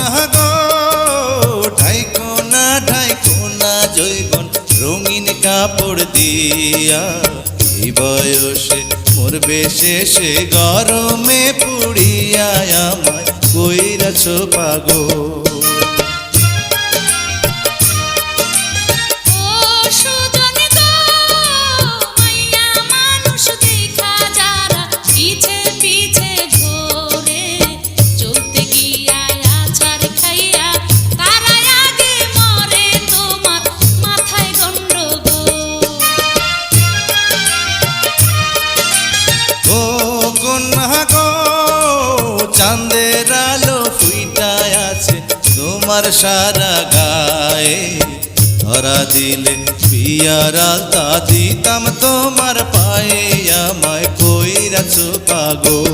কন্যা গো ঢাইকো না জৈবন রঙিন কাপড় দিয়া, এই বয়সে মরবে শেষে গরমে পুড়িয়া, আমায় কইরাছো পাগল। চাঁদের আলো ফুইটায় আছে তোমার সারা গায়ে, ধরা দিলে বিয়ার আলতা দিতাম তোমার পায়ে, আমায় কইরাছো পাগল।